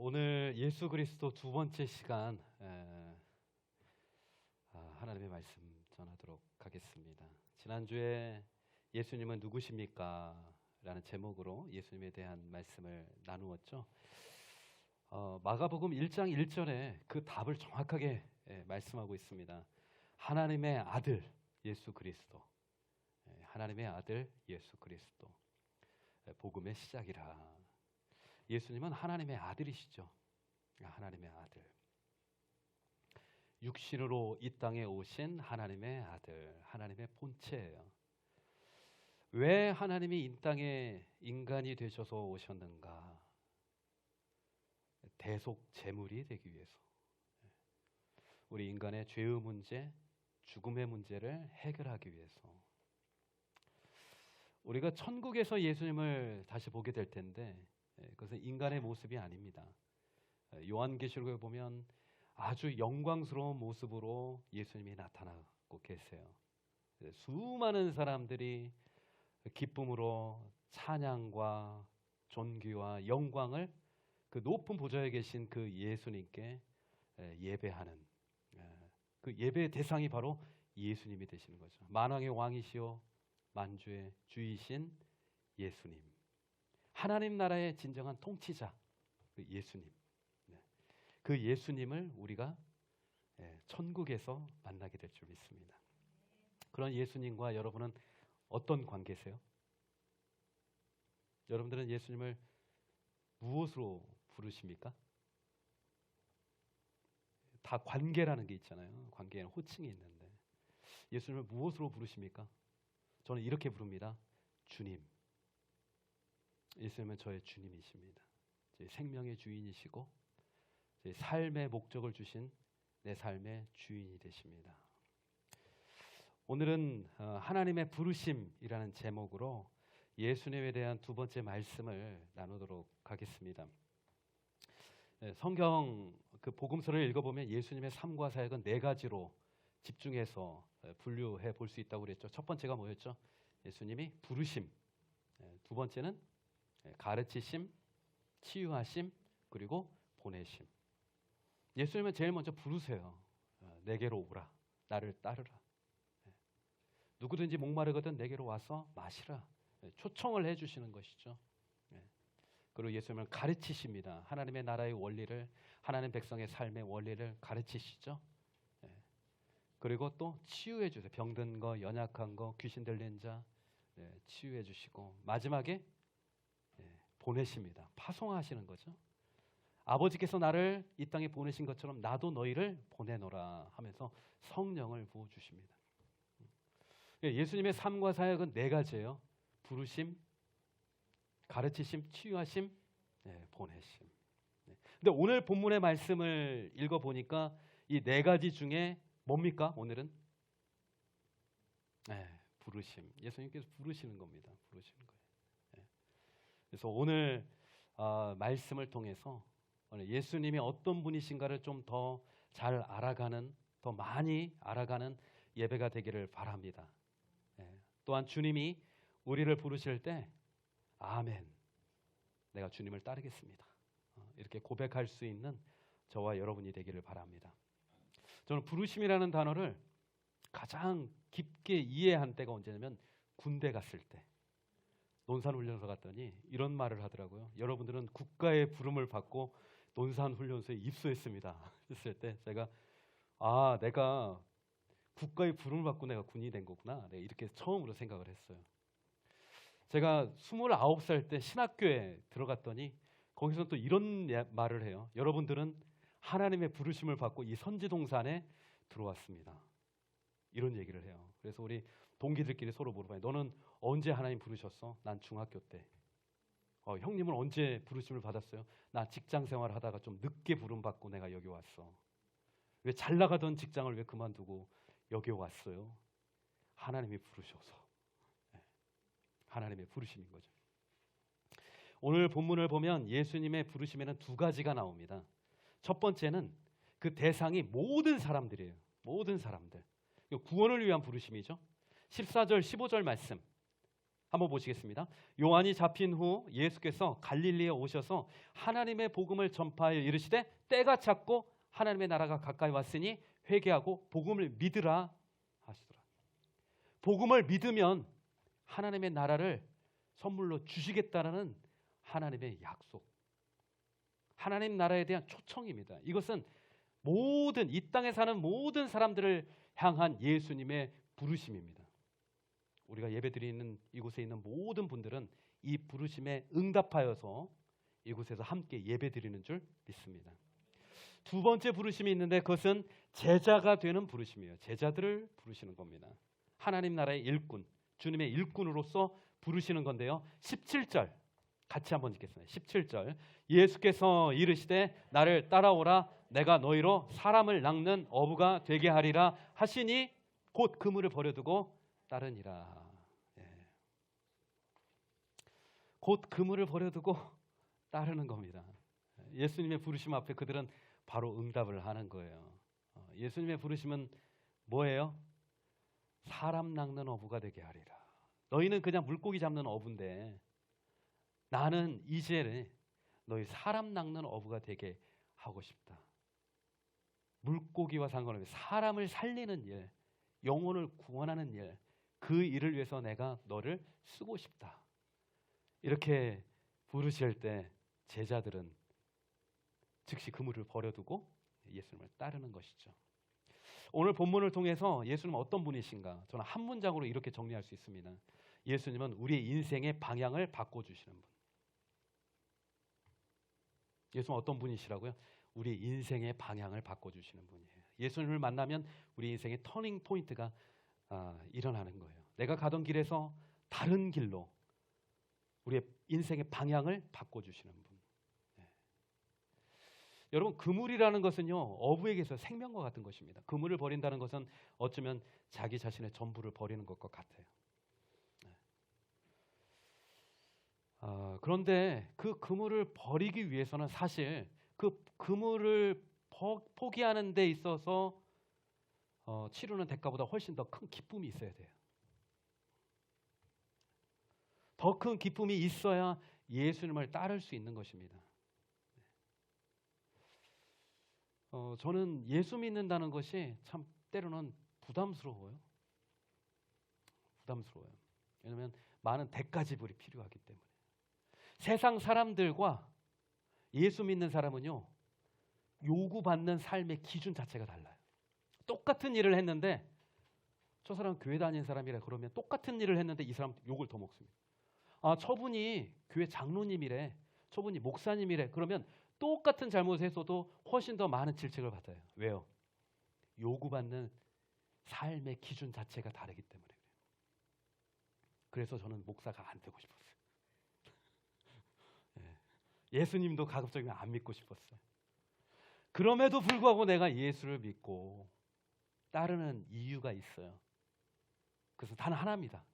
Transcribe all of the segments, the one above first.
오늘 예수 그리스도 두 번째 시간 하나님의 말씀 전하도록 하겠습니다. 지난주에 예수님은 누구십니까? 라는 제목으로 예수님에 대한 말씀을 나누었죠. 마가복음 1장 1절에 그 답을 정확하게 말씀하고 있습니다. 하나님의 아들 예수 그리스도, 하나님의 아들 예수 그리스도, 복음의 시작이라. 예수님은 하나님의 아들이시죠. 하나님의 아들. 육신으로 이 땅에 오신 하나님의 아들, 하나님의 본체예요. 왜 하나님이 이 땅에 인간이 되셔서 오셨는가? 대속 제물이 되기 위해서. 우리 인간의 죄의 문제, 죽음의 문제를 해결하기 위해서. 우리가 천국에서 예수님을 다시 보게 될 텐데 그것은 인간의 모습이 아닙니다. 요한계시록에 보면 아주 영광스러운 모습으로 예수님이 나타나고 계세요. 수많은 사람들이 기쁨으로 찬양과 존귀와 영광을 그 높은 보좌에 계신 그 예수님께 예배하는 그 예배의 대상이 바로 예수님이 되시는 거죠. 만왕의 왕이시오 만주의 주이신 예수님, 하나님 나라의 진정한 통치자, 그 예수님. 그 예수님을 우리가 천국에서 만나게 될 줄 믿습니다. 그런 예수님과 여러분은 어떤 관계세요? 여러분들은 예수님을 무엇으로 부르십니까? 다 관계라는 게 있잖아요. 관계에는 호칭이 있는데 예수님을 무엇으로 부르십니까? 저는 이렇게 부릅니다. 주님. 예수님은 저의 주님이십니다. 제 생명의 주인이시고 제 삶의 목적을 주신 내 삶의 주인이 되십니다. 오늘은 하나님의 부르심이라는 제목으로 예수님에 대한 두 번째 말씀을 나누도록 하겠습니다. 성경 그 복음서를 읽어보면 예수님의 삶과 사역은 네 가지로 집중해서 분류해 볼 수 있다고 그랬죠. 첫 번째가 뭐였죠? 예수님이 부르심. 두 번째는 가르치심, 치유하심, 그리고 보내심. 예수님은 제일 먼저 부르세요. 내게로 오라. 나를 따르라. 누구든지 목마르거든 내게로 와서 마시라. 초청을 해주시는 것이죠. 그리고 예수님은 가르치십니다. 하나님의 나라의 원리를, 하나님 백성의 삶의 원리를 가르치시죠. 그리고 또 치유해 주세요. 병든 거, 연약한 거, 귀신 들린 자 치유해 주시고 마지막에 보내십니다. 파송하시는 거죠. 아버지께서 나를 이 땅에 보내신 것처럼 나도 너희를 보내노라 하면서 성령을 부어주십니다. 예수님의 삶과 사역은 네 가지예요. 부르심, 가르치심, 치유하심, 보내심. 근데 오늘 본문의 말씀을 읽어보니까 이 네 가지 중에 뭡니까? 오늘은 부르심. 예수님께서 부르시는 겁니다. 부르시는 거예요. 그래서 오늘 말씀을 통해서 오늘 예수님이 어떤 분이신가를 좀 더 잘 알아가는, 더 많이 알아가는 예배가 되기를 바랍니다. 또한 주님이 우리를 부르실 때 아멘, 내가 주님을 따르겠습니다. 이렇게 고백할 수 있는 저와 여러분이 되기를 바랍니다. 저는 부르심이라는 단어를 가장 깊게 이해한 때가 언제냐면 군대 갔을 때 논산훈련소 갔더니 이런 말을 하더라고요. 여러분들은 국가의 부름을 받고 논산훈련소에 입소했습니다. 했을 때 제가 내가 국가의 부름을 받고 내가 군인이 된 거구나. 내가 이렇게 처음으로 생각을 했어요. 제가 29살 때 신학교에 들어갔더니 거기서 또 이런 말을 해요. 여러분들은 하나님의 부르심을 받고 이 선지동산에 들어왔습니다. 이런 얘기를 해요. 그래서 우리 동기들끼리 서로 물어봐요. 너는 언제 하나님 부르셨어? 난 중학교 때. 형님은 언제 부르심을 받았어요? 나 직장 생활 하다가 좀 늦게 부름 받고 내가 여기 왔어. 왜 잘 나가던 직장을 왜 그만두고 여기 왔어요? 하나님이 부르셔서. 하나님의 부르심인 거죠. 오늘 본문을 보면 예수님의 부르심에는 두 가지가 나옵니다. 첫 번째는 그 대상이 모든 사람들이에요. 모든 사람들. 구원을 위한 부르심이죠. 14절, 15절 말씀. 한번 보시겠습니다. 요한이 잡힌 후 예수께서 갈릴리에 오셔서 하나님의 복음을 전파하여 이르시되 때가 찼고 하나님의 나라가 가까이 왔으니 회개하고 복음을 믿으라 하시더라. 복음을 믿으면 하나님의 나라를 선물로 주시겠다라는 하나님의 약속, 하나님 나라에 대한 초청입니다. 이것은 모든 이 땅에 사는 모든 사람들을 향한 예수님의 부르심입니다. 우리가 예배드리는 이곳에 있는 모든 분들은 이 부르심에 응답하여서 이곳에서 함께 예배드리는 줄 믿습니다. 두 번째 부르심이 있는데 그것은 제자가 되는 부르심이에요. 제자들을 부르시는 겁니다. 하나님 나라의 일꾼, 주님의 일꾼으로서 부르시는 건데요. 17절 같이 한번 읽겠습니다. 17절 예수께서 이르시되 나를 따라오라 내가 너희로 사람을 낚는 어부가 되게 하리라 하시니 곧 그물을 버려두고 따르니라. 곧 그물을 버려두고 따르는 겁니다. 예수님의 부르심 앞에 그들은 바로 응답을 하는 거예요. 예수님의 부르심은 뭐예요? 사람 낚는 어부가 되게 하리라. 너희는 그냥 물고기 잡는 어부인데 나는 이제 너희 사람 낚는 어부가 되게 하고 싶다. 물고기와 상관없이 사람을 살리는 일, 영혼을 구원하는 일, 그 일을 위해서 내가 너를 쓰고 싶다. 이렇게 부르실 때 제자들은 즉시 그물을 버려두고 예수님을 따르는 것이죠. 오늘 본문을 통해서 예수님은 어떤 분이신가? 저는 한 문장으로 이렇게 정리할 수 있습니다. 예수님은 우리의 인생의 방향을 바꿔주시는 분. 예수님은 어떤 분이시라고요? 우리 인생의 방향을 바꿔주시는 분이에요. 예수님을 만나면 우리 인생의 터닝 포인트가 일어나는 거예요. 내가 가던 길에서 다른 길로 우리의 인생의 방향을 바꿔주시는 분. 여러분, 그물이라는 것은요, 어부에게서 생명과 같은 것입니다. 그물을 버린다는 것은 어쩌면 자기 자신의 전부를 버리는 것과 같아요. 그런데 그 그물을 버리기 위해서는 사실 그 그물을 포기하는 데 있어서 치르는 대가보다 훨씬 더 큰 기쁨이 있어야 돼요. 더 큰 기쁨이 있어야 예수님을 따를 수 있는 것입니다. 저는 예수 믿는다는 것이 참 때로는 부담스러워요. 부담스러워요. 왜냐하면 많은 대가 지불이 필요하기 때문에. 세상 사람들과 예수 믿는 사람은요, 요구받는 삶의 기준 자체가 달라요. 똑같은 일을 했는데 저 사람은 교회 다니는 사람이라 그러면 똑같은 일을 했는데 이 사람 욕을 더 먹습니다. 저분이 교회 장로님이래, 저분이 목사님이래. 그러면 똑같은 잘못을 했어도 훨씬 더 많은 질책을 받아요. 왜요? 요구받는 삶의 기준 자체가 다르기 때문에. 그래서 저는 목사가 안 되고 싶었어요. 예수님도 가급적이면 안 믿고 싶었어요. 그럼에도 불구하고 내가 예수를 믿고 따르는 이유가 있어요. 그래서 단 하나입니다.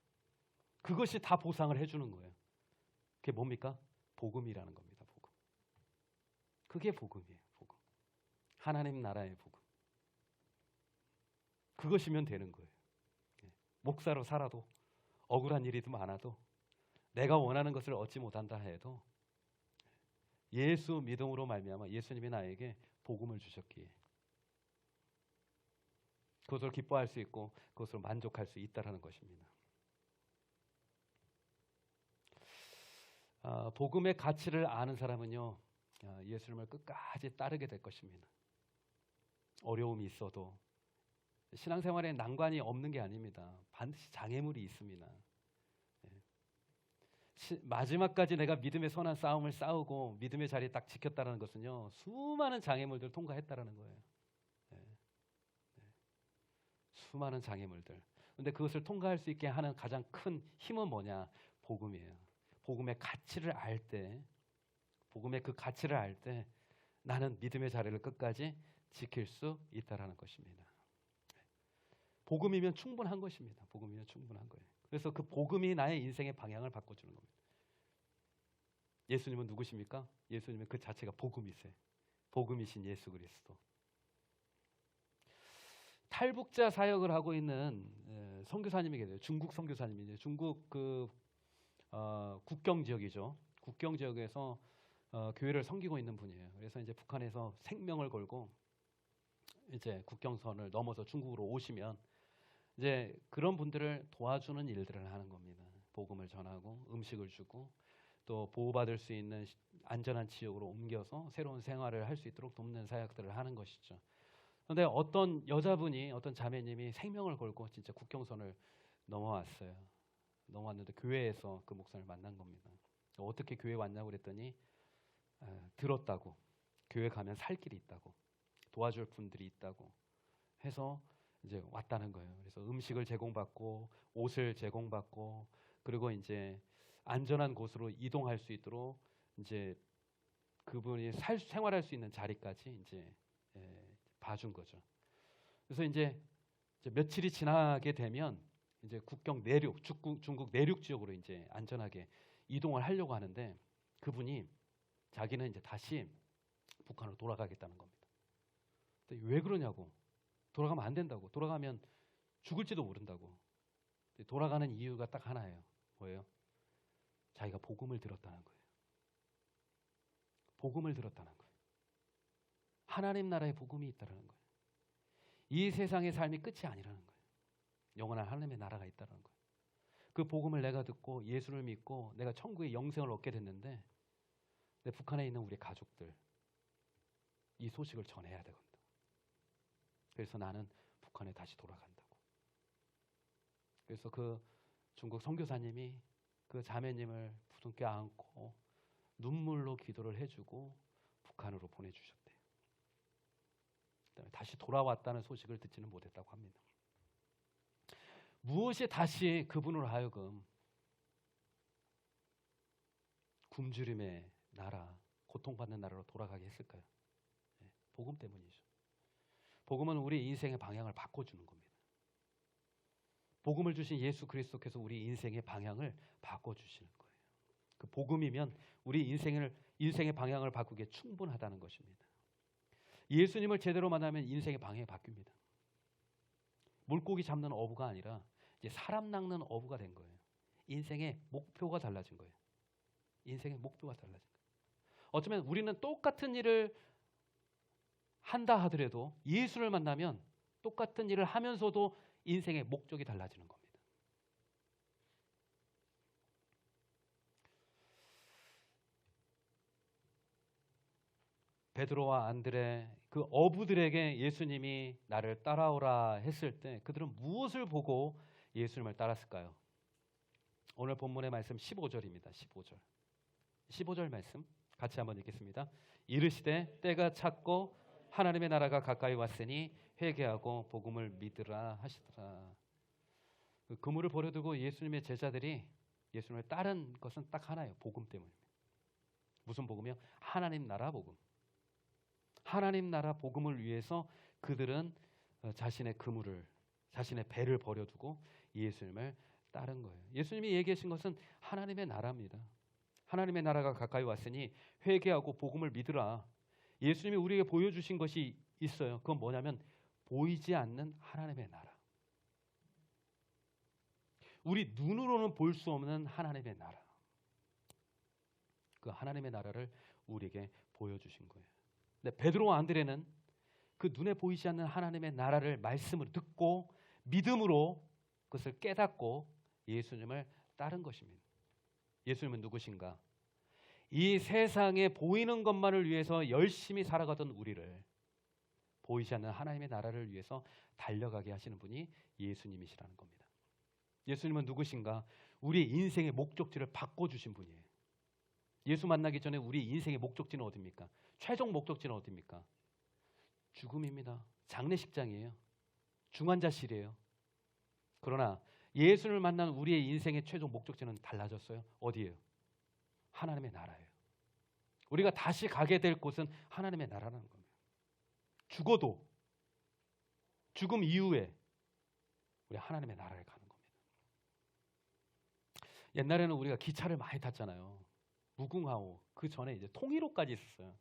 그것이 다 보상을 해주는 거예요. 그게 뭡니까? 복음이라는 겁니다. 복음. 그게 복음이에요. 복음. 하나님 나라의 복음. 그것이면 되는 거예요. 목사로 살아도 억울한 일이 많아도 내가 원하는 것을 얻지 못한다 해도 예수 믿음으로 말미암아 예수님이 나에게 복음을 주셨기에 그것을 기뻐할 수 있고 그것으로 만족할 수 있다라는 것입니다. 복음의 가치를 아는 사람은요, 예수님을 끝까지 따르게 될 것입니다. 어려움이 있어도 신앙생활에 난관이 없는 게 아닙니다. 반드시 장애물이 있습니다. 마지막까지 내가 믿음의 선한 싸움을 싸우고 믿음의 자리에 딱 지켰다는 것은요, 수많은 장애물들 통과했다라는 거예요. 수많은 장애물들. 그런데 그것을 통과할 수 있게 하는 가장 큰 힘은 뭐냐? 복음이에요. 복음의 가치를 알 때, 복음의 그 가치를 알 때 나는 믿음의 자리를 끝까지 지킬 수 있다라는 것입니다. 복음이면 충분한 것입니다. 복음이면 충분한 거예요. 그래서 그 복음이 나의 인생의 방향을 바꿔주는 겁니다. 예수님은 누구십니까? 예수님은 그 자체가 복음이세요. 복음이신 예수 그리스도. 탈북자 사역을 하고 있는 선교사님이 계세요. 중국 선교사님이죠. 중국 그 국경 지역이죠. 국경 지역에서 교회를 섬기고 있는 분이에요. 그래서 이제 북한에서 생명을 걸고 이제 국경선을 넘어서 중국으로 오시면 이제 그런 분들을 도와주는 일들을 하는 겁니다. 복음을 전하고 음식을 주고 또 보호받을 수 있는 안전한 지역으로 옮겨서 새로운 생활을 할 수 있도록 돕는 사역들을 하는 것이죠. 그런데 어떤 여자분이 어떤 자매님이 생명을 걸고 진짜 국경선을 넘어왔어요. 넘어왔는데 교회에서 그 목사를 만난 겁니다. 어떻게 교회 왔냐고 그랬더니 들었다고, 교회 가면 살 길이 있다고, 도와줄 분들이 있다고 해서 이제 왔다는 거예요. 그래서 음식을 제공받고 옷을 제공받고 그리고 이제 안전한 곳으로 이동할 수 있도록 이제 그분이 생활할 수 있는 자리까지 이제 봐준 거죠. 그래서 이제 며칠이 지나게 되면 이제 국경 내륙, 중국 내륙 지역으로 이제 안전하게 이동을 하려고 하는데 그분이 자기는 이제 다시 북한으로 돌아가겠다는 겁니다. 근데 왜 그러냐고. 돌아가면 안 된다고. 돌아가면 죽을지도 모른다고. 돌아가는 이유가 딱 하나예요. 뭐예요? 자기가 복음을 들었다는 거예요. 복음을 들었다는 거예요. 하나님 나라의 복음이 있다는 거예요. 이 세상의 삶이 끝이 아니라는 거예요. 영원한 하나님의 나라가 있다는 거예요. 그 복음을 내가 듣고 예수를 믿고 내가 천국의 영생을 얻게 됐는데 북한에 있는 우리 가족들 이 소식을 전해야 되거든요. 그래서 나는 북한에 다시 돌아간다고. 그래서 그 중국 선교사님이 그 자매님을 부둥켜 안고 눈물로 기도를 해주고 북한으로 보내주셨대요. 그다음에 다시 돌아왔다는 소식을 듣지는 못했다고 합니다. 무엇이 다시 그분으로 하여금 굶주림의 나라, 고통받는 나라로 돌아가게 했을까요? 네, 복음 때문이죠. 복음은 우리 인생의 방향을 바꿔주는 겁니다. 복음을 주신 예수 그리스도께서 우리 인생의 방향을 바꿔주시는 거예요. 그 복음이면 우리 인생의 방향을 바꾸기에 충분하다는 것입니다. 예수님을 제대로 만나면 인생의 방향이 바뀝니다. 물고기 잡는 어부가 아니라 이제 사람 낚는 어부가 된 거예요. 인생의 목표가 달라진 거예요. 인생의 목표가 달라진 거예요. 어쩌면 우리는 똑같은 일을 한다 하더라도 예수를 만나면 똑같은 일을 하면서도 인생의 목적이 달라지는 겁니다. 베드로와 안드레 그 어부들에게 예수님이 나를 따라오라 했을 때 그들은 무엇을 보고 예수님을 따랐을까요? 오늘 본문의 말씀 15절입니다. 15절 말씀 같이 한번 읽겠습니다. 이르시되 때가 찼고 하나님의 나라가 가까이 왔으니 회개하고 복음을 믿으라 하시더라. 그 그물을 버려두고 예수님의 제자들이 예수님을 따른 것은 딱 하나예요. 복음 때문입니다. 무슨 복음이요? 하나님 나라 복음. 하나님 나라 복음을 위해서 그들은 자신의 그물을, 자신의 배를 버려두고 예수님을 따른 거예요. 예수님이 얘기하신 것은 하나님의 나라입니다. 하나님의 나라가 가까이 왔으니 회개하고 복음을 믿으라. 예수님이 우리에게 보여주신 것이 있어요. 그건 뭐냐면 보이지 않는 하나님의 나라. 우리 눈으로는 볼 수 없는 하나님의 나라. 그 하나님의 나라를 우리에게 보여주신 거예요. 근데 베드로와 안드레는 그 눈에 보이지 않는 하나님의 나라를 말씀을 듣고 믿음으로 그것을 깨닫고 예수님을 따른 것입니다. 예수님은 누구신가? 이 세상에 보이는 것만을 위해서 열심히 살아가던 우리를 보이지 않는 하나님의 나라를 위해서 달려가게 하시는 분이 예수님이시라는 겁니다. 예수님은 누구신가? 우리 인생의 목적지를 바꿔주신 분이에요. 예수 만나기 전에 우리 인생의 목적지는 어디입니까? 최종 목적지는 어디입니까? 죽음입니다. 장례식장이에요. 중환자실이에요. 그러나 예수를 만난 우리의 인생의 최종 목적지는 달라졌어요. 어디예요? 하나님의 나라예요. 우리가 다시 가게 될 곳은 하나님의 나라라는 겁니다. 죽어도 죽음 이후에 우리 하나님의 나라를 가는 겁니다. 옛날에는 우리가 기차를 많이 탔잖아요. 무궁화호. 그 전에 이제 통일호까지 있었어요.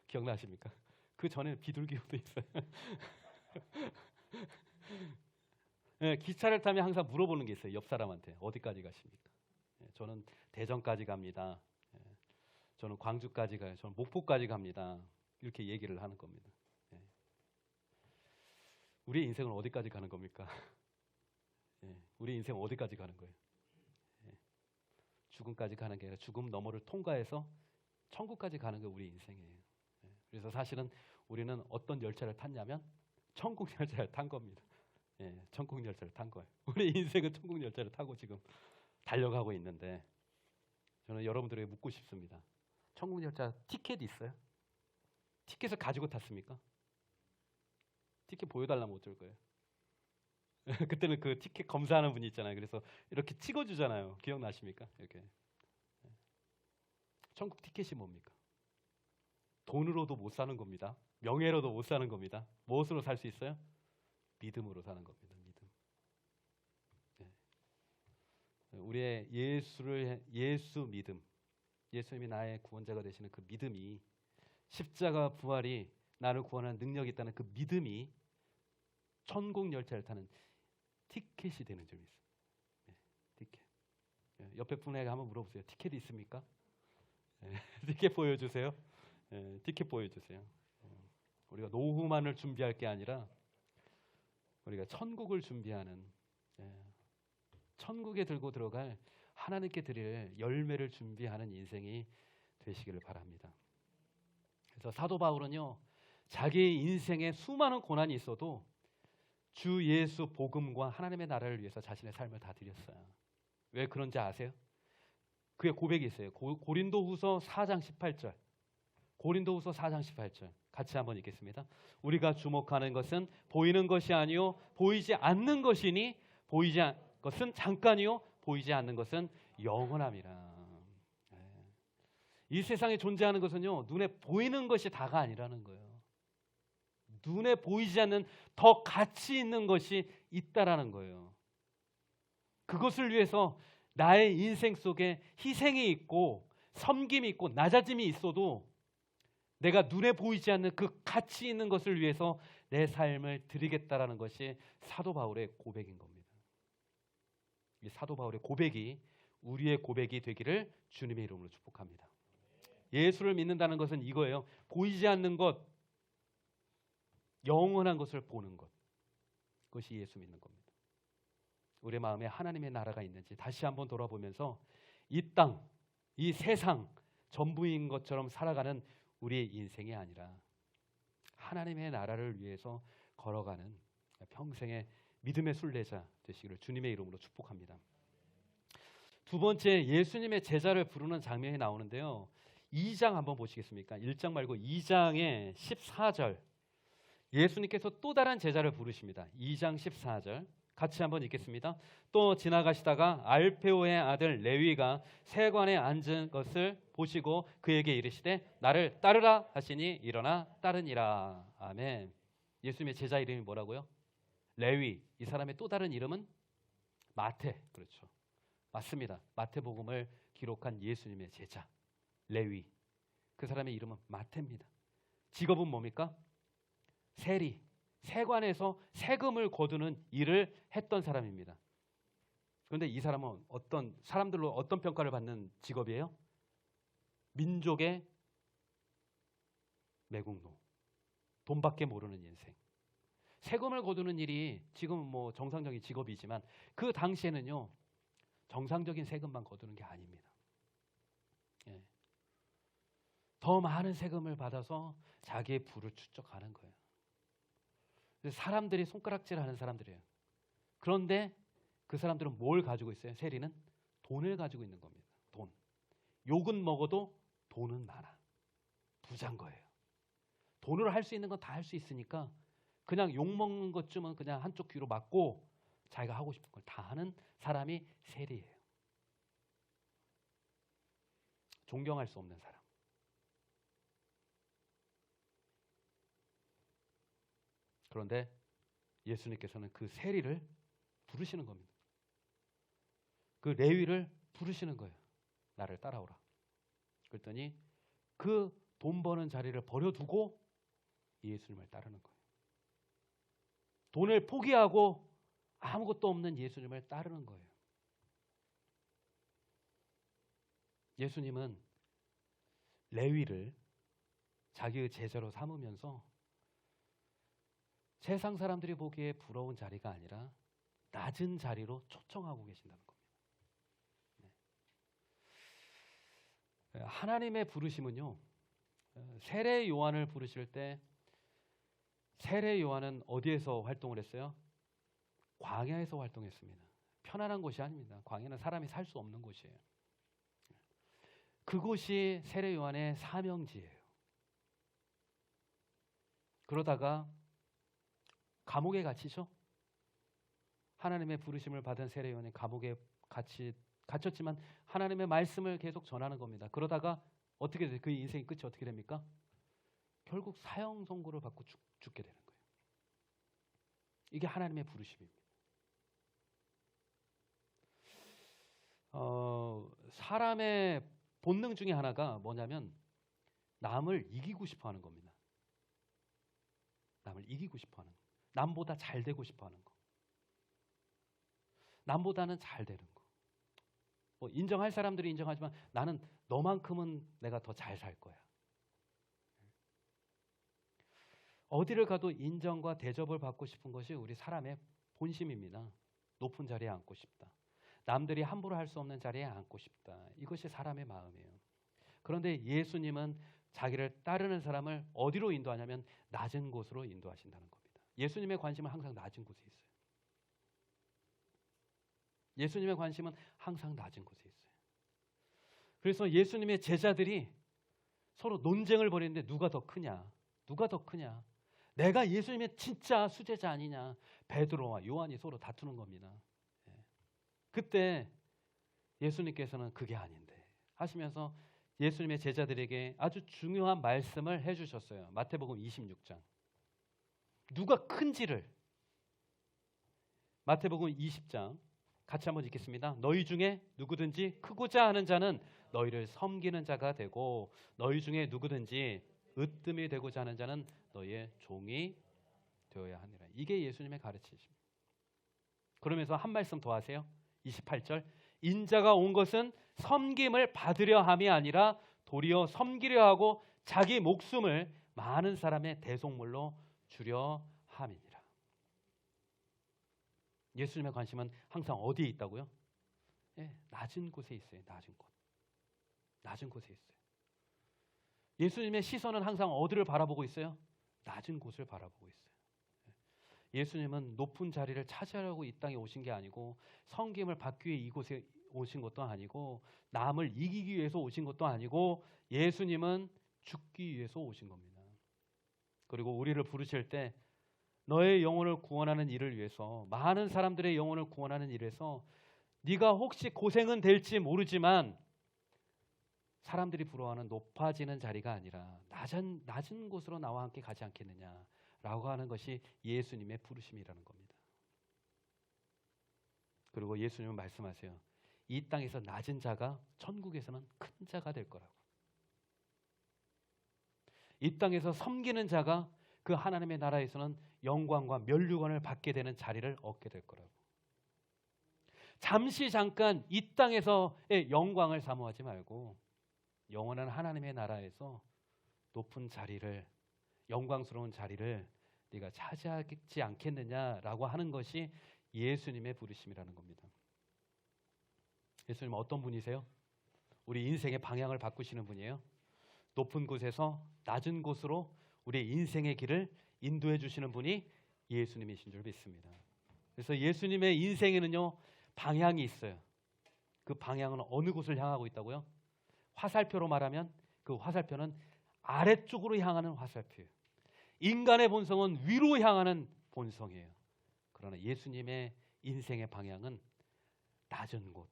기억나십니까? 그 전에는 비둘기호도 있어요. 네, 기차를 타면 항상 물어보는 게 있어요. 옆 사람한테 어디까지 가십니까? 저는 대전까지 갑니다. 예, 저는 광주까지 가요. 저는 목포까지 갑니다. 이렇게 얘기를 하는 겁니다. 예. 우리의 인생은 어디까지 가는 겁니까? 예, 우리 인생 어디까지 가는 거예요? 예, 죽음까지 가는 게 아니라 죽음 너머를 통과해서 천국까지 가는 게 우리 인생이에요. 예, 그래서 사실은 우리는 어떤 열차를 탔냐면 천국 열차를 탄 겁니다. 예, 천국 열차를 탄 거예요. 우리 인생은 천국 열차를 타고 지금 달려가고 있는데 저는 여러분들에게 묻고 싶습니다. 천국 열차 티켓 있어요? 티켓을 가지고 탔습니까? 티켓 보여달라면 어쩔 거예요? 그때는 그 티켓 검사하는 분이 있잖아요. 그래서 이렇게 찍어주잖아요. 기억나십니까? 이렇게. 천국 티켓이 뭡니까? 돈으로도 못 사는 겁니다. 명예로도 못 사는 겁니다. 무엇으로 살 수 있어요? 믿음으로 사는 겁니다. 믿음. 네. 우리의 예수 믿음, 예수님이 나의 구원자가 되시는 그 믿음이, 십자가 부활이 나를 구원하는 능력이 있다는 그 믿음이 천국 열차를 타는 티켓이 되는 줄 믿습니다. 네, 티켓. 네, 옆에 분에게 한번 물어보세요. 티켓 있습니까? 네, 티켓 보여주세요. 네, 티켓 보여주세요. 우리가 노후만을 준비할 게 아니라 우리가 천국을 준비하는, 천국에 들고 들어갈 하나님께 드릴 열매를 준비하는 인생이 되시기를 바랍니다. 그래서 사도 바울은요, 자기 인생에 수많은 고난이 있어도 주 예수 복음과 하나님의 나라를 위해서 자신의 삶을 다 드렸어요. 왜 그런지 아세요? 그의 고백이 있어요. 고린도후서 4장 18절. 고린도후서 4장 18절. 같이 한번 읽겠습니다. 우리가 주목하는 것은 보이는 것이 아니요 보이지 않는 것이니 보이지 않는 것은 잠깐이요 보이지 않는 것은 영원함이라. 이 세상에 존재하는 것은요, 눈에 보이는 것이 다가 아니라는 거예요. 눈에 보이지 않는 더 가치 있는 것이 있다라는 거예요. 그것을 위해서 나의 인생 속에 희생이 있고 섬김이 있고 낮아짐이 있어도 내가 눈에 보이지 않는 그 가치 있는 것을 위해서 내 삶을 드리겠다라는 것이 사도 바울의 고백인 겁니다. 이 사도 바울의 고백이 우리의 고백이 되기를 주님의 이름으로 축복합니다. 예수를 믿는다는 것은 이거예요. 보이지 않는 것, 영원한 것을 보는 것. 그것이 예수 믿는 겁니다. 우리 마음에 하나님의 나라가 있는지 다시 한번 돌아보면서 이 땅, 이 세상 전부인 것처럼 살아가는 우리의 인생이 아니라 하나님의 나라를 위해서 걸어가는 평생의 믿음의 순례자 되시기를 주님의 이름으로 축복합니다. 두 번째, 예수님의 제자를 부르는 장면이 나오는데요. 2장 한번 보시겠습니까? 1장 말고 2장의 14절. 예수님께서 또 다른 제자를 부르십니다. 2장 14절. 같이 한번 읽겠습니다. 또 지나가시다가 알페오의 아들 레위가 세관에 앉은 것을 보시고 그에게 이르시되 나를 따르라 하시니 일어나 따르니라. 아멘. 예수님의 제자 이름이 뭐라고요? 레위. 이 사람의 또 다른 이름은 마태. 그렇죠. 맞습니다. 마태복음을 기록한 예수님의 제자 레위. 그 사람의 이름은 마태입니다. 직업은 뭡니까? 세리. 세관에서 세금을 거두는 일을 했던 사람입니다. 그런데 이 사람은 어떤 사람들로 어떤 평가를 받는 직업이에요? 민족의 매국노. 돈밖에 모르는 인생. 세금을 거두는 일이 지금은 뭐 정상적인 직업이지만 그 당시에는요, 정상적인 세금만 거두는 게 아닙니다. 예. 더 많은 세금을 받아서 자기의 부를 축적하는 거예요. 사람들이 손가락질하는 사람들이에요. 그런데 그 사람들은 뭘 가지고 있어요? 세리는 돈을 가지고 있는 겁니다. 돈. 욕은 먹어도 돈은 많아. 부자인 거예요. 돈으로 할 수 있는 건 다 할 수 있으니까 그냥 욕 먹는 것쯤은 그냥 한쪽 귀로 막고 자기가 하고 싶은 걸 다 하는 사람이 세리예요. 존경할 수 없는 사람. 그런데 예수님께서는 그 세리를 부르시는 겁니다. 그 레위를 부르시는 거예요. 나를 따라오라. 그랬더니 그 돈 버는 자리를 버려두고 예수님을 따르는 거예요. 돈을 포기하고 아무것도 없는 예수님을 따르는 거예요. 예수님은 레위를 자기의 제자로 삼으면서 세상 사람들이 보기에 부러운 자리가 아니라 낮은 자리로 초청하고 계신다는 겁니다. 네. 하나님의 부르심은요, 세례 요한을 부르실 때 세례 요한은 어디에서 활동을 했어요? 광야에서 활동했습니다. 편안한 곳이 아닙니다. 광야는 사람이 살 수 없는 곳이에요. 그곳이 세례 요한의 사명지예요. 그러다가 감옥에 갇히죠. 하나님의 부르심을 받은 세례 요한이 감옥에 갇혔지만 하나님의 말씀을 계속 전하는 겁니다. 그러다가 어떻게 돼요? 그 인생의 끝이 어떻게 됩니까? 결국 사형 선고를 받고 죽게 되는 거예요. 이게 하나님의 부르심입니다. 사람의 본능 중에 하나가 뭐냐면 남을 이기고 싶어 하는 겁니다. 남을 이기고 싶어 하는 거. 남보다 잘 되고 싶어 하는 거. 남보다는 잘 되는 거. 뭐 인정할 사람들이 인정하지만 나는 너만큼은 내가 더 잘 살 거야. 어디를 가도 인정과 대접을 받고 싶은 것이 우리 사람의 본심입니다. 높은 자리에 앉고 싶다. 남들이 함부로 할 수 없는 자리에 앉고 싶다. 이것이 사람의 마음이에요. 그런데 예수님은 자기를 따르는 사람을 어디로 인도하냐면 낮은 곳으로 인도하신다는 겁니다. 예수님의 관심은 항상 낮은 곳에 있어요. 예수님의 관심은 항상 낮은 곳에 있어요. 그래서 예수님의 제자들이 서로 논쟁을 벌이는데 누가 더 크냐? 누가 더 크냐? 내가 예수님의 진짜 수제자 아니냐? 베드로와 요한이 서로 다투는 겁니다. 그때 예수님께서는 그게 아닌데 하시면서 예수님의 제자들에게 아주 중요한 말씀을 해주셨어요. 마태복음 26장. 누가 큰지를 마태복음 20장 같이 한번 읽겠습니다. 너희 중에 누구든지 크고자 하는 자는 너희를 섬기는 자가 되고 너희 중에 누구든지 으뜸이 되고자 하는 자는 너희의 종이 되어야 하니라. 이게 예수님의 가르치십니다. 그러면서 한 말씀 더 하세요. 28절. 인자가 온 것은 섬김을 받으려 함이 아니라 도리어 섬기려 하고 자기 목숨을 많은 사람의 대속물로 주려 함이니라. 예수님의 관심은 항상 어디에 있다고요? 낮은 곳에 있어요. 낮은 곳. 낮은 곳에 있어요. 예수님의 시선은 항상 어디를 바라보고 있어요? 낮은 곳을 바라보고 있어요. 예수님은 높은 자리를 차지하려고 이 땅에 오신 게 아니고 섬김을 받기 위해 이곳에 오신 것도 아니고 남을 이기기 위해서 오신 것도 아니고 예수님은 죽기 위해서 오신 겁니다. 그리고 우리를 부르실 때 너의 영혼을 구원하는 일을 위해서 많은 사람들의 영혼을 구원하는 일에서 네가 혹시 고생은 될지 모르지만 사람들이 부러워하는 높아지는 자리가 아니라 낮은 곳으로 나와 함께 가지 않겠느냐라고 하는 것이 예수님의 부르심이라는 겁니다. 그리고 예수님은 말씀하세요. 이 땅에서 낮은 자가 천국에서는 큰 자가 될 거라고. 이 땅에서 섬기는 자가 그 하나님의 나라에서는 영광과 면류관을 받게 되는 자리를 얻게 될 거라고. 잠시 잠깐 이 땅에서의 영광을 사모하지 말고 영원한 하나님의 나라에서 높은 자리를, 영광스러운 자리를 네가 차지하지 않겠느냐라고 하는 것이 예수님의 부르심이라는 겁니다. 예수님은 어떤 분이세요? 우리 인생의 방향을 바꾸시는 분이에요. 높은 곳에서 낮은 곳으로 우리 인생의 길을 인도해 주시는 분이 예수님이신 줄 믿습니다. 그래서 예수님의 인생에는요 방향이 있어요. 그 방향은 어느 곳을 향하고 있다고요? 화살표로 말하면 그 화살표는 아래쪽으로 향하는 화살표예요. 인간의 본성은 위로 향하는 본성이에요. 그러나 예수님의 인생의 방향은 낮은 곳,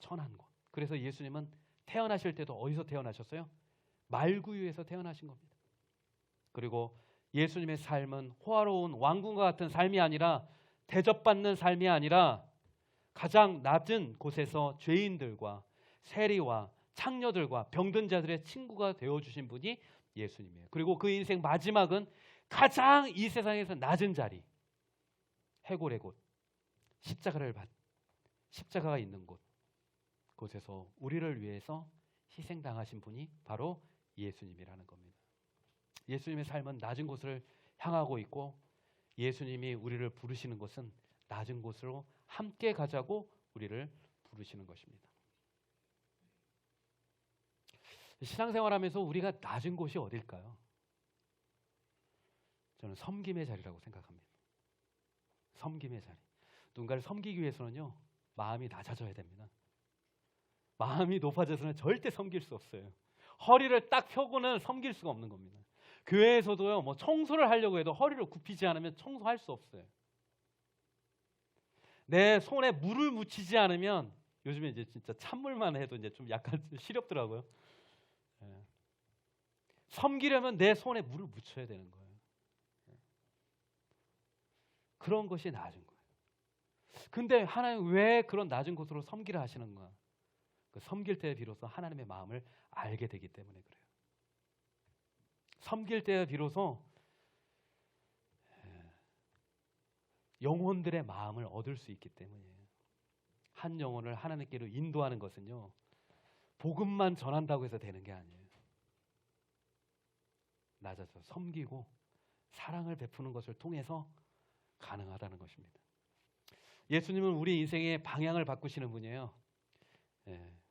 천한 곳. 그래서 예수님은 태어나실 때도 어디서 태어나셨어요? 말구유에서 태어나신 겁니다. 그리고 예수님의 삶은 호화로운 왕궁과 같은 삶이 아니라 대접받는 삶이 아니라 가장 낮은 곳에서 죄인들과 세리와 창녀들과 병든 자들의 친구가 되어주신 분이 예수님이에요. 그리고 그 인생 마지막은 가장 이 세상에서 낮은 자리, 해골의 곳, 십자가가 있는 곳, 그곳에서 우리를 위해서 희생당하신 분이 바로 예수님이라는 겁니다. 예수님의 삶은 낮은 곳을 향하고 있고 예수님이 우리를 부르시는 것은 낮은 곳으로 함께 가자고 우리를 부르시는 것입니다. 신앙생활하면서 우리가 낮은 곳이 어딜까요? 저는 섬김의 자리라고 생각합니다. 섬김의 자리. 누군가를 섬기기 위해서는요, 마음이 낮아져야 됩니다. 마음이 높아져서는 절대 섬길 수 없어요. 허리를 딱 펴고는 섬길 수가 없는 겁니다. 교회에서도요, 뭐 청소를 하려고 해도 허리를 굽히지 않으면 청소할 수 없어요. 내 손에 물을 묻히지 않으면, 요즘에 이제 진짜 찬물만 해도 이제 좀 약간 시렵더라고요. 섬기려면 내 손에 물을 묻혀야 되는 거예요. 그런 것이 낮은 거예요. 근데 하나님 왜 그런 낮은 곳으로 섬기라 하시는가? 그 섬길 때 비로소 하나님의 마음을 알게 되기 때문에 그래요. 섬길 때 비로소 영혼들의 마음을 얻을 수 있기 때문이에요. 한 영혼을 하나님께로 인도하는 것은요, 복음만 전한다고 해서 되는 게 아니에요. 낮아서 섬기고 사랑을 베푸는 것을 통해서 가능하다는 것입니다. 예수님은 우리 인생의 방향을 바꾸시는 분이에요.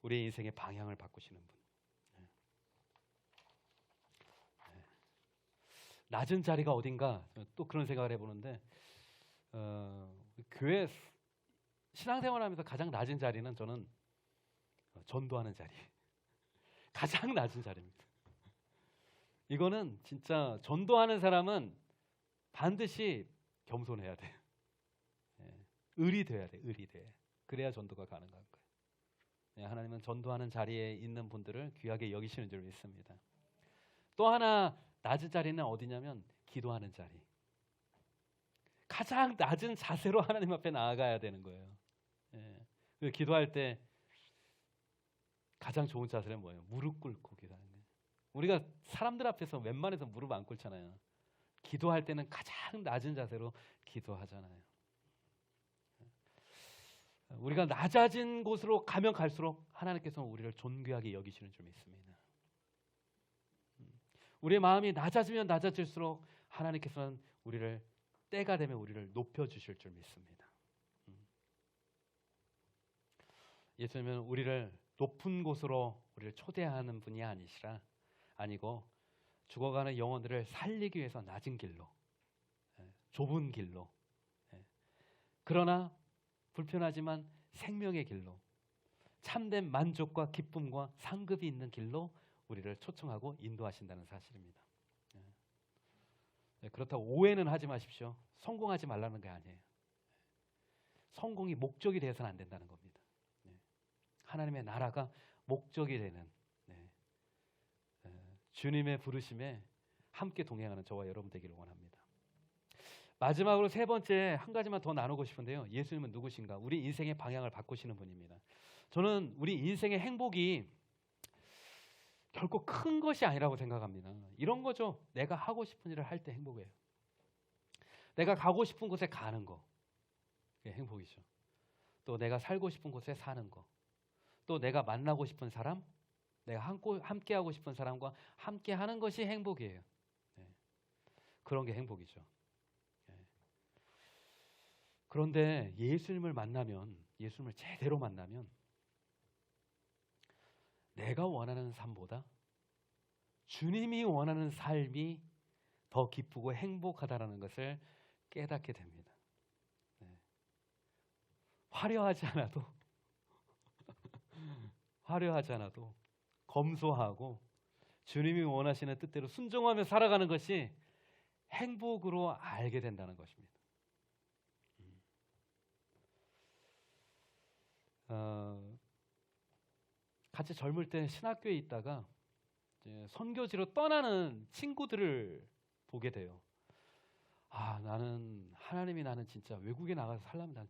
우리 인생의 방향을 바꾸시는 분. 낮은 자리가 어딘가 또 그런 생각을 해보는데, 교회 신앙생활하면서 가장 낮은 자리는 저는 전도하는 자리. 가장 낮은 자리입니다. 이거는 진짜 전도하는 사람은 반드시 겸손해야 돼요. 을이 돼야 돼, 을이 돼. 그래야 전도가 가능한 거예요. 하나님은 전도하는 자리에 있는 분들을 귀하게 여기시는 줄 믿습니다. 또 하나 낮은 자리는 어디냐면 기도하는 자리. 가장 낮은 자세로 하나님 앞에 나아가야 되는 거예요. 기도할 때 가장 좋은 자세는 뭐예요? 무릎 꿇고 기도하는 거예요. 우리가 사람들 앞에서 웬만해서 무릎 안 꿇잖아요. 기도할 때는 가장 낮은 자세로 기도하잖아요. 우리가 낮아진 곳으로 가면 갈수록 하나님께서는 우리를 존귀하게 여기시는 줄 믿습니다. 우리의 마음이 낮아지면 낮아질수록 하나님께서는 우리를 때가 되면 우리를 높여주실 줄 믿습니다. 예수님은 우리를 높은 곳으로 우리를 초대하는 분이 아니고 죽어가는 영혼들을 살리기 위해서 낮은 길로, 좁은 길로, 그러나 불편하지만 생명의 길로, 참된 만족과 기쁨과 상급이 있는 길로 우리를 초청하고 인도하신다는 사실입니다. 그렇다고 오해는 하지 마십시오. 성공하지 말라는 게 아니에요. 성공이 목적이 되어서는 안 된다는 겁니다. 하나님의 나라가 목적이 되는 주님의 부르심에 함께 동행하는 저와 여러분 되기를 원합니다. 마지막으로 세 번째 한 가지만 더 나누고 싶은데요. 예수님은 누구신가? 우리 인생의 방향을 바꾸시는 분입니다. 저는 우리 인생의 행복이 결코 큰 것이 아니라고 생각합니다. 이런 거죠. 내가 하고 싶은 일을 할 때 행복해요. 내가 가고 싶은 곳에 가는 거, 그게 행복이죠. 또 내가 살고 싶은 곳에 사는 거, 또 내가 만나고 싶은 사람, 내가 함께 하고 싶은 사람과 함께 하는 것이 행복이에요. 그런 게 행복이죠. 그런데 예수님을 제대로 만나면 내가 원하는 삶보다 주님이 원하는 삶이 더 기쁘고 행복하다는 것을 깨닫게 됩니다. 화려하지 않아도 검소하고 주님이 원하시는 뜻대로 순종하며 살아가는 것이 행복으로 알게 된다는 것입니다. 같이 젊을 때 신학교에 있다가 이제 선교지로 떠나는 친구들을 보게 돼요. 하나님이 나는 진짜 외국에 나가서 살려면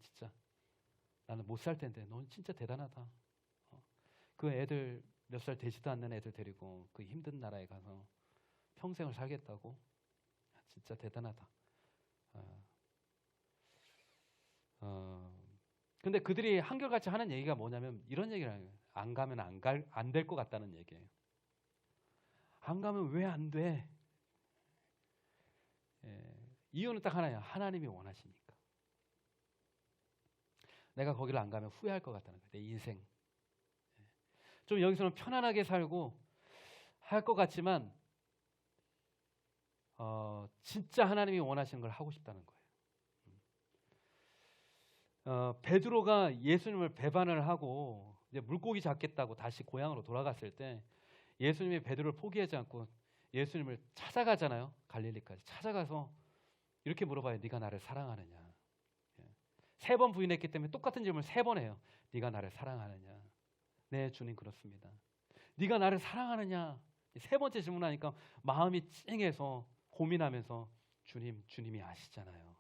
나는 못 살 텐데 넌 진짜 대단하다. 그 애들 몇 살 되지도 않는 애들 데리고 그 힘든 나라에 가서 평생을 살겠다고? 진짜 대단하다. 근데 그들이 한결같이 하는 얘기가 뭐냐면 이런 얘기를 해요. 안 가면 안 될 것 같다는 얘기예요. 안 가면 왜 안 돼? 이유는 딱 하나예요. 하나님이 원하시니까. 내가 거기를 안 가면 후회할 것 같다는 거예요. 내 인생. 좀 여기서는 편안하게 살고 할 것 같지만 진짜 하나님이 원하시는 걸 하고 싶다는 거예요. 베드로가 예수님을 배반을 하고 이제 물고기 잡겠다고 다시 고향으로 돌아갔을 때 예수님이 베드로를 포기하지 않고 예수님을 찾아가잖아요. 갈릴리까지 찾아가서 이렇게 물어봐요. 네가 나를 사랑하느냐? 3번 부인했기 때문에 똑같은 질문을 3번 해요. 네가 나를 사랑하느냐? 네, 주님 그렇습니다. 네가 나를 사랑하느냐? 3번째 질문하니까 마음이 찡해서 고민하면서 주님이 아시잖아요.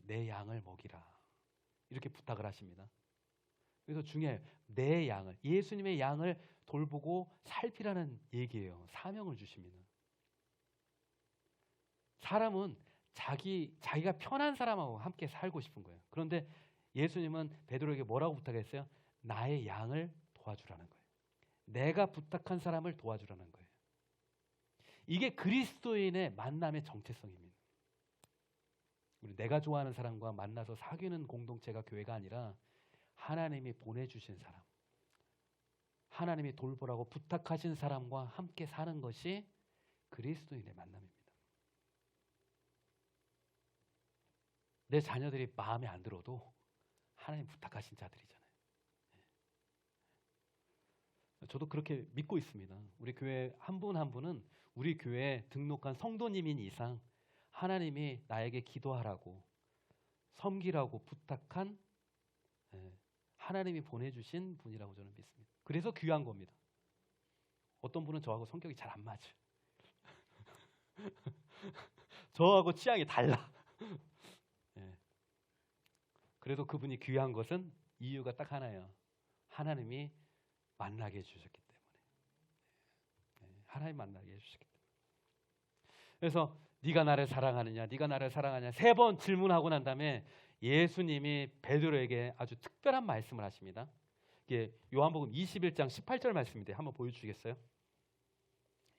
내 양을 먹이라. 이렇게 부탁을 하십니다. 그래서 중요해요. 내 양을, 예수님의 양을 돌보고 살피라는 얘기예요. 사명을 주십니다. 사람은 자기가 편한 사람하고 함께 살고 싶은 거예요. 그런데 예수님은 베드로에게 뭐라고 부탁했어요? 나의 양을 도와주라는 거예요. 내가 부탁한 사람을 도와주라는 거예요. 이게 그리스도인의 만남의 정체성입니다. 우리 내가 좋아하는 사람과 만나서 사귀는 공동체가 교회가 아니라 하나님이 보내주신 사람, 하나님이 돌보라고 부탁하신 사람과 함께 사는 것이 그리스도인의 만남입니다. 내 자녀들이 마음에 안 들어도 하나님 부탁하신 자들이잖아요. 저도 그렇게 믿고 있습니다. 우리 교회 한 분 한 분은 우리 교회에 등록한 성도님인 이상 하나님이 나에게 기도하라고 섬기라고 부탁한 하나님이 보내주신 분이라고 저는 믿습니다. 그래서 귀한 겁니다. 어떤 분은 저하고 성격이 잘 안 맞아요. 저하고 취향이 달라. 그래도 그분이 귀한 것은 이유가 딱 하나예요. 하나님이 만나게 해주셨기 때문에. 하나님 만나게 해주셨기 때문에. 그래서 네가 나를 사랑하느냐, 네가 나를 사랑하느냐 3번 질문하고 난 다음에 예수님이 베드로에게 아주 특별한 말씀을 하십니다. 이게 요한복음 21장 18절 말씀인데 한번 보여주시겠어요?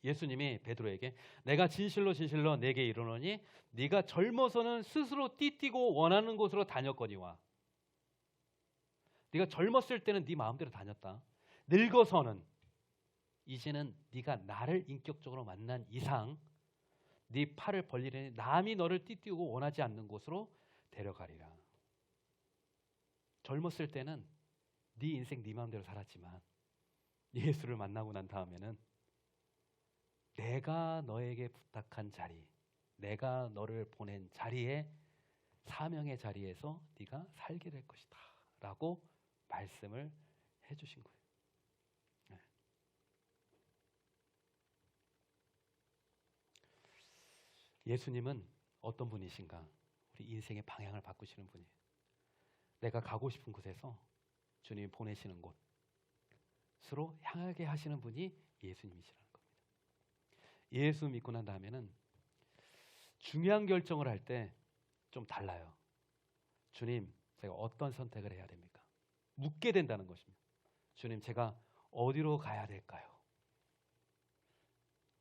예수님이 베드로에게 내가 진실로 진실로 내게 이르노니 네가 젊어서는 스스로 띠뛰고 원하는 곳으로 다녔거니와 네가 젊었을 때는 네 마음대로 다녔다. 늙어서는 이제는 네가 나를 인격적으로 만난 이상 네 팔을 벌리려니 남이 너를 띠뛰고 원하지 않는 곳으로 데려가리라. 젊었을 때는 네 인생 네 마음대로 살았지만 예수를 만나고 난 다음에는 내가 너에게 부탁한 자리, 내가 너를 보낸 자리에 사명의 자리에서 네가 살게 될 것이다 라고 말씀을 해주신 거예요. 예수님은 어떤 분이신가? 우리 인생의 방향을 바꾸시는 분이에요. 내가 가고 싶은 곳에서 주님이 보내시는 곳으로 향하게 하시는 분이 예수님이시라는 겁니다. 예수 믿고 난 다음에는 중요한 결정을 할 때 좀 달라요. 주님, 제가 어떤 선택을 해야 됩니까? 묻게 된다는 것입니다. 주님, 제가 어디로 가야 될까요?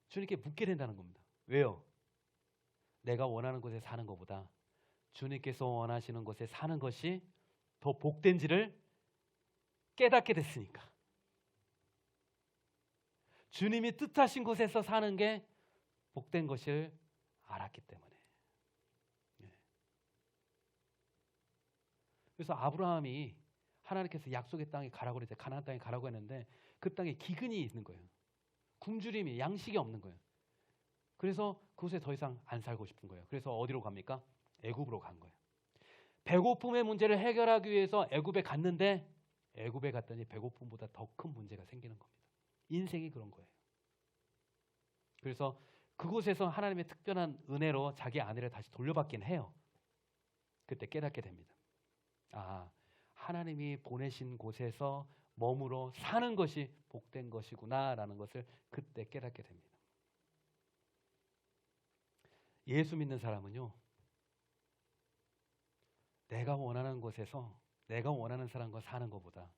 주님께 묻게 된다는 겁니다. 왜요? 내가 원하는 곳에 사는 것보다 주님께서 원하시는 곳에 사는 것이 더 복된지를 깨닫게 됐으니까. 주님이 뜻하신 곳에서 사는 게 복된 것을 알았기 때문에. 그래서 아브라함이 하나님께서 약속의 땅에 가라고 그랬을 때 가나안 땅에 가라고 했는데 그 땅에 기근이 있는 거예요. 굶주림이 양식이 없는 거예요. 그래서 그곳에 더 이상 안 살고 싶은 거예요. 그래서 어디로 갑니까? 애굽으로 간 거예요. 배고픔의 문제를 해결하기 위해서 애굽에 갔는데 애굽에 갔더니 배고픔보다 더 큰 문제가 생기는 겁니다. 인생이 그런 거예요. 그래서 그곳에서 하나님의 특별한 은혜로 자기 아내를 다시 돌려받긴 해요. 그때 깨닫게 됩니다. 아, 하나님이 보내신 곳에서 머무러 사는 것이 복된 것이구나라는 것을 그때 깨닫게 됩니다. 예수 믿는 사람은요, 내가 원하는 곳에서 내가 원하는 사람과 사는 것보다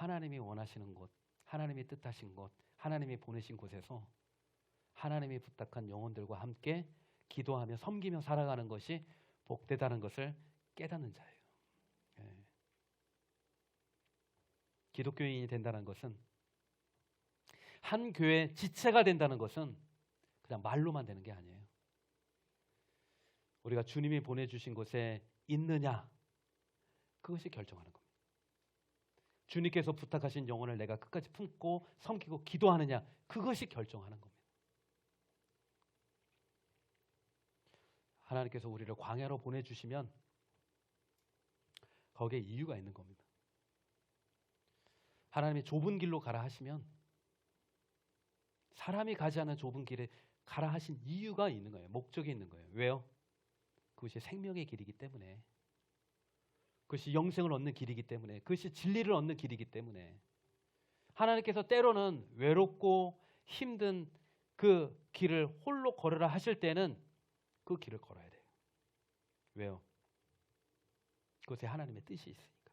하나님이 원하시는 곳, 하나님이 뜻하신 곳, 하나님이 보내신 곳에서 하나님이 부탁한 영혼들과 함께 기도하며 섬기며 살아가는 것이 복되다는 것을 깨닫는 자예요. 예. 기독교인이 된다는 것은, 한 교회 지체가 된다는 것은 그냥 말로만 되는 게 아니에요. 우리가 주님이 보내주신 곳에 있느냐, 그것이 결정하는 겁니다. 주님께서 부탁하신 영혼을 내가 끝까지 품고 섬기고 기도하느냐, 그것이 결정하는 겁니다. 하나님께서 우리를 광야로 보내주시면 거기에 이유가 있는 겁니다. 하나님이 좁은 길로 가라 하시면 사람이 가지 않는 좁은 길에 가라 하신 이유가 있는 거예요. 목적이 있는 거예요. 왜요? 그것이 생명의 길이기 때문에, 그것이 영생을 얻는 길이기 때문에, 그것이 진리를 얻는 길이기 때문에 하나님께서 때로는 외롭고 힘든 그 길을 홀로 걸으라 하실 때는 그 길을 걸어야 돼요. 왜요? 그것에 하나님의 뜻이 있으니까.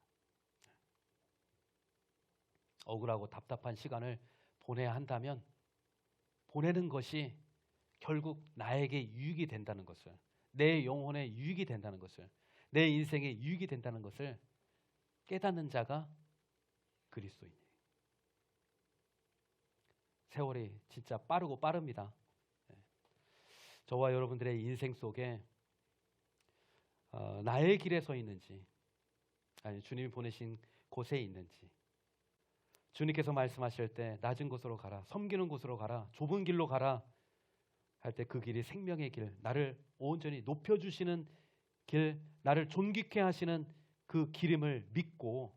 억울하고 답답한 시간을 보내야 한다면 보내는 것이 결국 나에게 유익이 된다는 것을, 내 영혼에 유익이 된다는 것을, 내 인생에 유익이 된다는 것을 깨닫는 자가 그리스도인이에요. 세월이 진짜 빠르고 빠릅니다. 저와 여러분들의 인생 속에 나의 길에 서 있는지, 아니 주님이 보내신 곳에 있는지, 주님께서 말씀하실 때 낮은 곳으로 가라, 섬기는 곳으로 가라, 좁은 길로 가라 할 때 그 길이 생명의 길, 나를 온전히 높여주시는 길, 나를 존귀케 하시는 그 기름을 믿고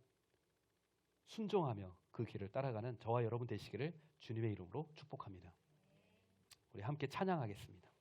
순종하며 그 길을 따라가는 저와 여러분 되시기를 주님의 이름으로 축복합니다. 우리 함께 찬양하겠습니다.